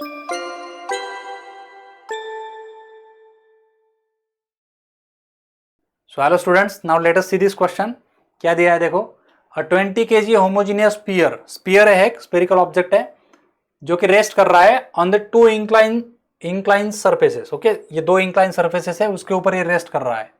So hello students, now let us see this question. क्या दिया है देखो, अ 20 kg होमोजीनियस स्पीयर है, एक स्पेरिकल ऑब्जेक्ट है जो कि रेस्ट कर रहा है on the two incline surfaces. Okay, ये दो इंक्लाइन सरफेसेस है, उसके ऊपर ये रेस्ट कर रहा है।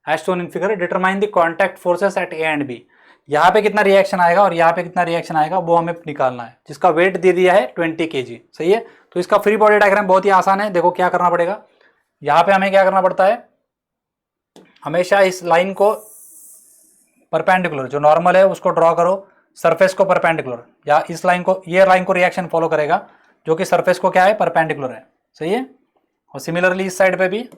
As shown in figure, determine the contact forces at A and B. यहाँ पे कितना रिएक्शन आएगा और यहाँ पे कितना रिएक्शन आएगा वो हमें निकालना है, जिसका वेट दे दिया है 20 kg। सही है, तो इसका फ्री बॉडी डायग्राम बहुत ही आसान है। देखो क्या करना पड़ेगा, यहाँ पे हमें क्या करना पड़ता है, हमेशा इस लाइन को परपेंडिकुलर, जो नॉर्मल है उसको ड्रॉ करो सरफेस को परपेंडिकुलर, या इस लाइन को, ये लाइन को रिएक्शन फॉलो करेगा जो कि सरफेस को क्या है, परपेंडिकुलर है। सही है, और सिमिलरली इस साइड पे भी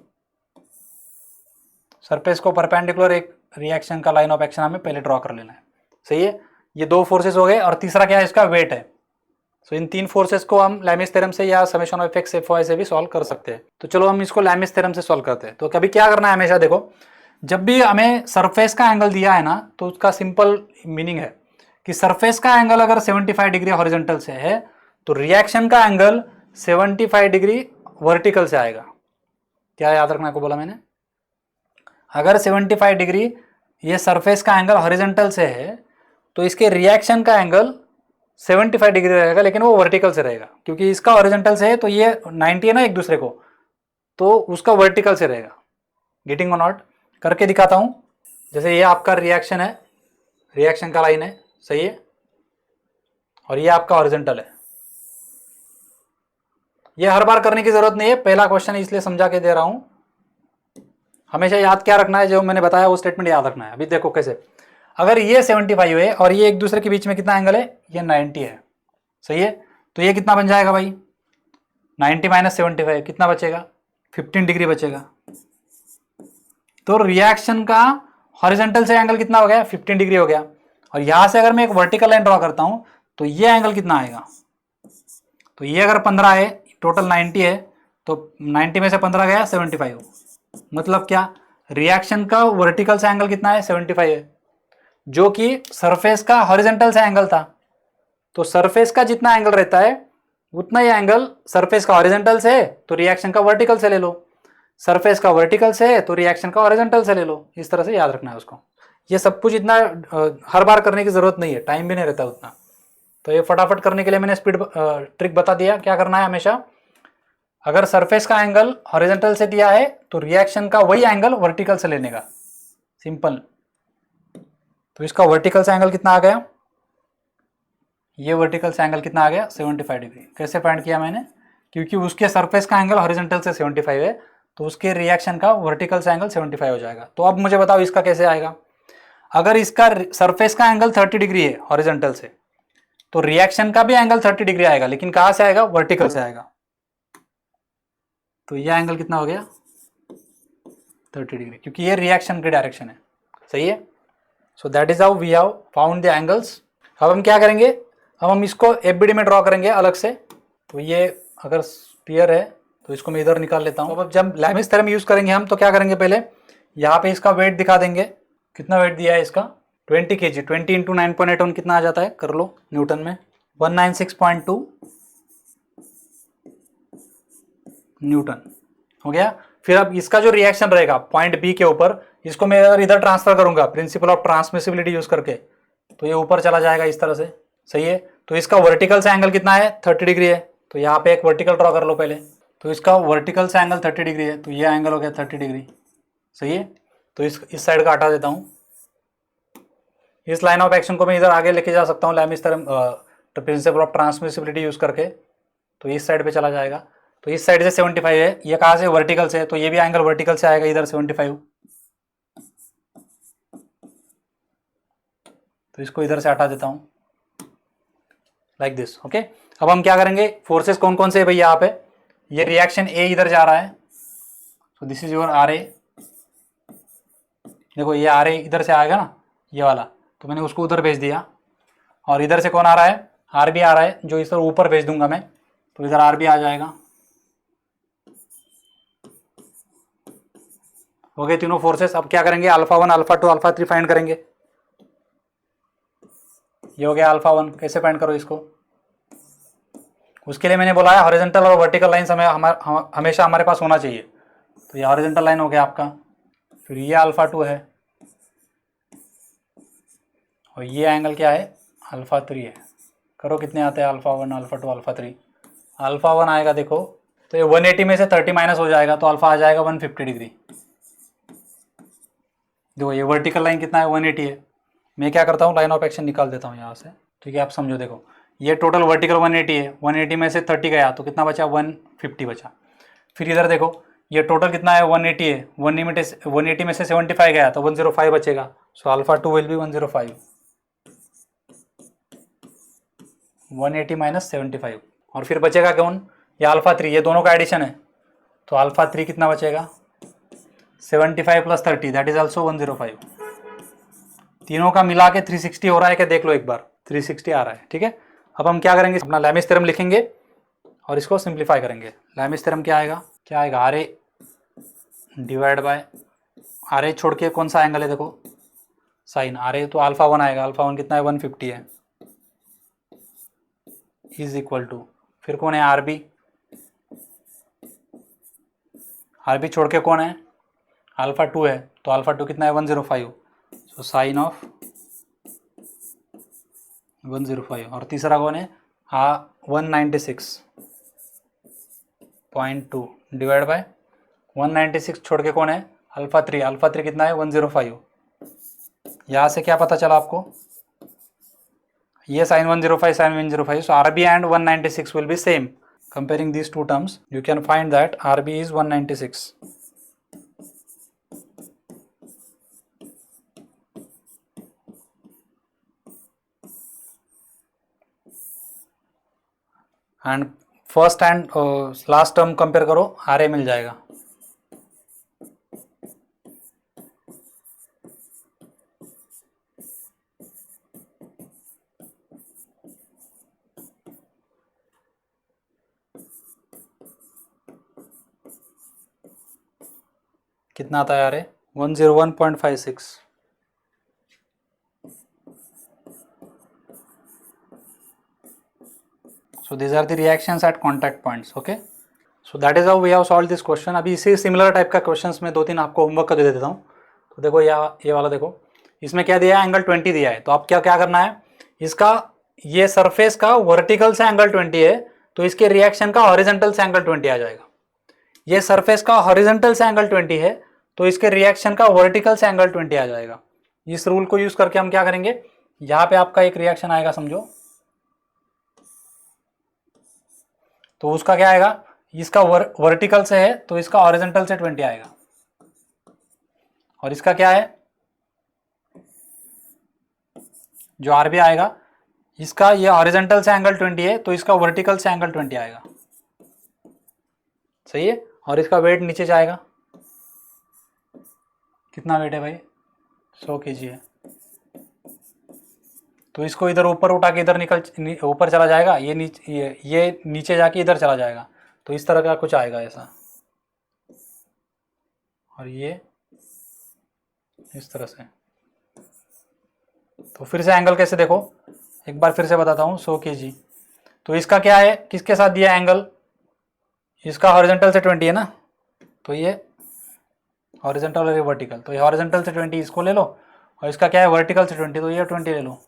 सरफेस को परपेंडिकुलर एक रिएक्शन का लाइन ऑफ एक्शन हमें पहले ड्रॉ कर लेना है। सही है, ये दो फोर्सेस हो गए, और तीसरा क्या है, इसका वेट है। सो इन तीन फोर्सेस को हम लैमिस थ्योरम से या summation of x f y से भी सॉल्व कर सकते हैं। तो चलो हम इसको लैमिस थ्योरम से सॉल्व करते हैं। तो कभी क्या करना है, हमेशा देखो, जब भी हमें सरफेस का एंगल दिया है ना, तो उसका सिंपल मीनिंग है कि सरफेस का एंगल अगर 75 डिग्री हॉरिजॉन्टल से है तो रिएक्शन का एंगल 75 डिग्री वर्टिकल से आएगा। क्या याद रखना को बोला मैंने, अगर 75 डिग्री ये सरफेस का एंगल हॉरिजॉन्टल से है तो इसके रिएक्शन का एंगल 75 डिग्री रहेगा, लेकिन वो वर्टिकल से रहेगा, क्योंकि इसका हॉरिजॉन्टल से है तो ये 90 है ना एक दूसरे को, तो उसका वर्टिकल से रहेगा। गेटिंग और नॉट, करके दिखाता हूं। जैसे ये आपका रिएक्शन है, रिएक्शन का लाइन है, सही है, और ये आपका हॉरिजॉन्टल है। ये हर बार करने की जरूरत नहीं है, पहला क्वेश्चन इसलिए समझा के दे रहा हूं। हमेशा याद क्या रखना है, जो मैंने बताया वो स्टेटमेंट याद रखना है। अभी देखो कैसे, अगर ये 75 है और ये एक दूसरे के बीच में कितना एंगल है, ये 90 है। सही है, तो ये कितना बन जाएगा भाई, 90 माइनस 75 कितना बचेगा, 15 डिग्री बचेगा। तो रिएक्शन का हॉरिजॉन्टल से एंगल कितना हो गया, 15 डिग्री हो गया। और यहां से अगर मैं एक वर्टिकल लाइन ड्रॉ करता हूं तो ये एंगल कितना आएगा, तो ये अगर 15 है, टोटल 90 है, तो 90 में से 15 गया 75। मतलब क्या, रिएक्शन का वर्टिकल से एंगल कितना है, 75 है, जो कि सरफेस का हॉरिजॉन्टल से एंगल था। तो सरफेस का जितना एंगल रहता है उतना ही एंगल सरफेस का हॉरिजॉन्टल से है तो रिएक्शन का वर्टिकल से ले लो, सरफेस का वर्टिकल से है तो रिएक्शन का हॉरिजॉन्टल से ले लो। इस तरह से याद रखना है उसको। ये सब कुछ इतना हर बार करने की जरूरत नहीं है, टाइम भी नहीं रहता उतना। तो ये फटाफट करने के लिए मैंने स्पीड ट्रिक बता दिया। क्या करना है, हमेशा अगर सरफेस का एंगल हॉरिजॉन्टल से दिया है तो रिएक्शन का वही एंगल वर्टिकल से लेने का, सिंपल। तो इसका वर्टिकल से एंगल कितना आ गया, ये वर्टिकल से एंगल कितना आ गया, 75 डिग्री। कैसे फाइंड किया मैंने, क्योंकि उसके सरफेस का एंगल हॉरिजॉन्टल से 75 है तो उसके रिएक्शन का वर्टिकल से एंगल 75 हो जाएगा। तो अब मुझे बताओ इसका कैसे आएगा। अगर इसका सरफेस का एंगल 30 डिग्री है हॉरिजॉन्टल से तो रिएक्शन का भी एंगल 30 डिग्री आएगा, लेकिन कहां से आएगा, वर्टिकल से आएगा। तो यह एंगल कितना हो गया, 30 डिग्री, क्योंकि ये रिएक्शन की डायरेक्शन है। सही है, so that is how we have found the angles. अब हम क्या करेंगे, अब हम इसको एफबीडी में ड्रॉ करेंगे अलग से। तो ये अगर स्फीयर है तो इसको मैं इधर निकाल लेता हूँ। अब जब लैमिस थ्योरम यूज करेंगे हम, तो क्या करेंगे, पहले यहाँ पे इसका वेट दिखा देंगे। कितना वेट दिया है इसका, 20 kg, 20 इंटू 9.81 कितना आ जाता है, कर लो न्यूटन में, 196.2 न्यूटन हो गया। फिर अब इसका जो रिएक्शन रहेगा पॉइंट बी के ऊपर, इसको मैं अगर इधर ट्रांसफर करूंगा प्रिंसिपल ऑफ ट्रांसमिसिबिलिटी यूज करके, तो ये ऊपर चला जाएगा इस तरह से। सही है, तो इसका वर्टिकल से एंगल कितना है, 30 डिग्री है। तो यहाँ पे एक वर्टिकल ड्रॉ कर लो पहले। तो इसका वर्टिकल से एंगल 30 डिग्री है, तो ये एंगल हो गया 30 डिग्री। सही है, तो इस साइड का हटा देता हूँ। इस लाइन ऑफ एक्शन को मैं इधर आगे लेके जा सकता हूँ Lami's theorem principle of transmissibility use करके, तो इस साइड पे चला जाएगा। तो इस साइड से 75 है, ये कहाँ से, वर्टिकल से, तो ये भी एंगल वर्टिकल से आएगा इधर 75। तो इसको इधर से हटा देता हूँ लाइक दिस। ओके, अब हम क्या करेंगे, फोर्सेस कौन कौन से है भाई यहाँ पे, ये रिएक्शन ए इधर जा रहा है, तो this is your R A. देखो ये आर ए इधर से आएगा ना, ये वाला, तो मैंने उसको उधर भेज दिया। और इधर से कौन आ रहा है, आर बी आ रहा है, जो इस तरह ऊपर भेज दूंगा मैं, तो इधर आर बी आ जाएगा। हो गए तीनों फोर्सेस। अब क्या करेंगे, अल्फा 1 अल्फा 2 अल्फा 3 फाइंड करेंगे। ये हो गया अल्फा 1, कैसे फाइंड करो इसको, उसके लिए मैंने बोला है हॉरिजॉन्टल और वर्टिकल लाइन हमेशा हमारे पास होना चाहिए। तो ये हॉरिजॉन्टल लाइन हो गया आपका, फिर ये अल्फा 2 है और ये एंगल क्या है, अल्फा 3 है। करो कितने आते हैं, अल्फा 1, अल्फा 2, अल्फा 3। अल्फा 1 आएगा देखो, तो ये 180 में से 30 माइनस हो जाएगा तो अल्फा आ जाएगा 150 डिग्री। देखो ये वर्टिकल लाइन कितना है, 180 है। मैं क्या करता हूँ, लाइन ऑफ एक्शन निकाल देता हूँ यहाँ से, ठीक है। आप समझो, देखो ये टोटल वर्टिकल 180 है, 180 में से 30 गया तो कितना बचा, 150 बचा। फिर इधर देखो ये टोटल कितना है, 180 है, 180 में से 75 गया तो 105 बचेगा। So alpha 2 will be 105, 180 minus 75। और फिर बचेगा कौन, ये अल्फा 3, ये दोनों का एडिशन है तो अल्फा 3 कितना बचेगा, 75 प्लस 30 दैट इज ऑल्सो 105। तीनों का मिला के 360 हो रहा है क्या, देख लो एक बार, 360 आ रहा है, ठीक है। अब हम क्या करेंगे, अपना लैमिस थ्योरम लिखेंगे और इसको सिंप्लीफाई करेंगे। लैमिस थ्योरम क्या आएगा, R A divide by R A छोड़ के कौन सा एंगल है, देखो साइन आर ए, तो अल्फा 1 आएगा, अल्फा 1 कितना है, 150 है, इज इक्वल टू फिर कौन है, आर बी, आर बी छोड़ के कौन है, अल्फा 2 है, तो अल्फा 2 कितना है, 105, सो साइन ऑफ 105। और तीसरा कौन है, 196.2 डिवाइड बाय 196 छोड़ के कौन है, अल्फा 3, अल्फा 3 कितना है, 105। यहाँ से क्या पता चला आपको, ये sine 105, sine 105, so R B and 196 will be same. Comparing these two terms, you can find that RB is 196. And first and last term compare करो, RA मिल जाएगा। कितना आता है यार, 101.56। So these are the reactions at contact points, okay? So that is how we have solved this question। अभी इसी similar type का questions में 2-3 आपको होमवर्क का दे देता हूँ। तो देखो ये वाला देखो, इसमें क्या दिया है, एंगल 20 दिया है। तो आप क्या करना है, इसका ये सरफेस का वर्टिकल से एंगल 20 है तो इसके रिएक्शन का हॉरिजॉन्टल से एंगल 20 आ जाएगा। ये सरफेस का हॉरिजॉन्टल से एंगल 20 है तो इसके रिएक्शन का वर्टिकल से एंगल 20 आ जाएगा। इस रूल को यूज करके हम क्या करेंगे, यहाँ पे आपका एक रिएक्शन आएगा समझो, तो उसका क्या आएगा, इसका वर्टिकल से है तो इसका हॉरिजॉन्टल से 20 आएगा, और इसका क्या है, जो आरबी आएगा इसका ये हॉरिजॉन्टल से एंगल 20 है तो इसका वर्टिकल से एंगल 20 आएगा, सही है। और इसका वेट नीचे जाएगा, कितना वेट है भाई, 100 kg है, तो इसको इधर ऊपर उठा के इधर ऊपर चला जाएगा, ये नीचे जाके इधर चला जाएगा, तो इस तरह का कुछ आएगा ऐसा, और ये इस तरह से। तो फिर से एंगल कैसे देखो, एक बार फिर से बताता हूँ, 100 kg, तो इसका क्या है, किसके साथ दिया एंगल, इसका हॉरिजॉन्टल से 20 है ना, तो ये हॉरिजॉन्टल और ये वर्टिकल, तो ये हॉरिजॉन्टल से 20 इसको ले लो, और इसका क्या है वर्टिकल से 20, तो ये 20 ले लो।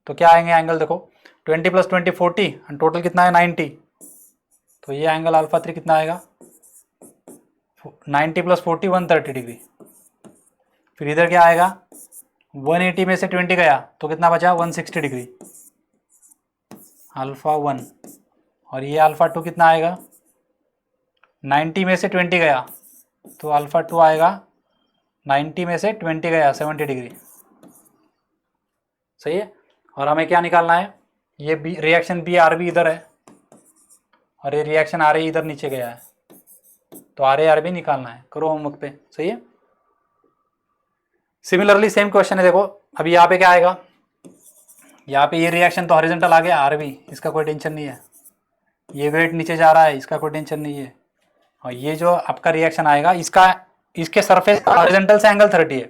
तो क्या आएंगे एंगल देखो, 20 प्लस 20 40 एंड टोटल कितना है 90, तो ये एंगल अल्फा 3 कितना आएगा, 90 प्लस 40 130 डिग्री। फिर इधर क्या आएगा, 180 में से 20 गया तो कितना बचा, 160 डिग्री, अल्फा 1। और ये अल्फा 2 कितना आएगा, 90 में से 20 गया तो अल्फा 2 आएगा, 90 में से 20 गया 70 डिग्री, सही है। और हमें क्या निकालना है, ये B reaction B R B इधर है और ये रिएक्शन आर ए इधर नीचे गया है, तो आर ए आर बी निकालना है, करो होमवर्क पे, सही है। सिमिलरली सेम क्वेश्चन है, देखो अभी यहाँ पे क्या आएगा, यहाँ पे ये रिएक्शन तो हॉरिजॉन्टल आ गया आर बी, इसका कोई टेंशन नहीं है, ये वेट नीचे जा रहा है, इसका कोई टेंशन नहीं है। और ये जो आपका रिएक्शन आएगा इसके सरफेस का हॉरिजॉन्टल से एंगल 30 है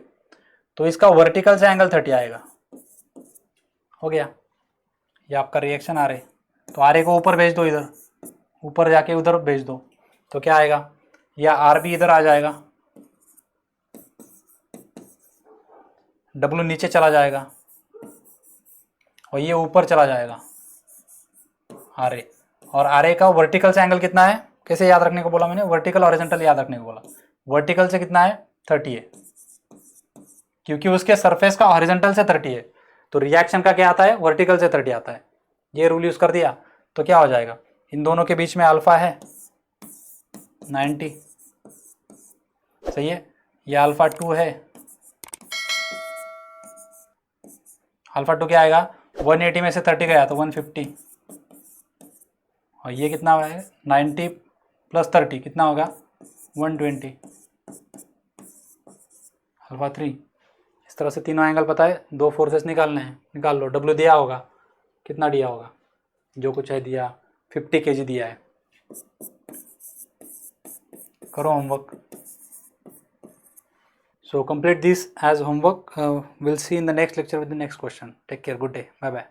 तो इसका वर्टिकल से एंगल 30 आएगा, हो गया। ये आपका रिएक्शन आ रहा है, तो आर ए को ऊपर भेज दो, इधर ऊपर जाके उधर भेज दो, तो क्या आएगा, या आर बी इधर आ जाएगा, डब्ल्यू नीचे चला जाएगा और ये ऊपर चला जाएगा आर ए। और आर ए का वर्टिकल से एंगल कितना है, कैसे याद रखने को बोला मैंने, वर्टिकल हॉरिजॉन्टल याद रखने को बोला। वर्टिकल से कितना है 30 है, क्योंकि उसके सरफेस का हॉरिजॉन्टल से 30 है, तो रिएक्शन का क्या आता है, वर्टिकल से 30 आता है। ये रूल यूज कर दिया तो क्या हो जाएगा, इन दोनों के बीच में अल्फा है 90, सही है, ये अल्फा 2 है, अल्फा 2 क्या आएगा, 180 में से 30 गया तो 150, और ये कितना है 90 प्लस 30 कितना होगा 120, अल्फा 3। इस तरह से तीनों एंगल पता है, दो फोर्सेस निकालने हैं, निकाल लो। डब्ल्यू दिया होगा, कितना दिया होगा, जो कुछ है दिया 50 kg दिया है। करो homework. So complete this as homework. We'll see in the next lecture with the next question. Take care. Good day. Bye bye.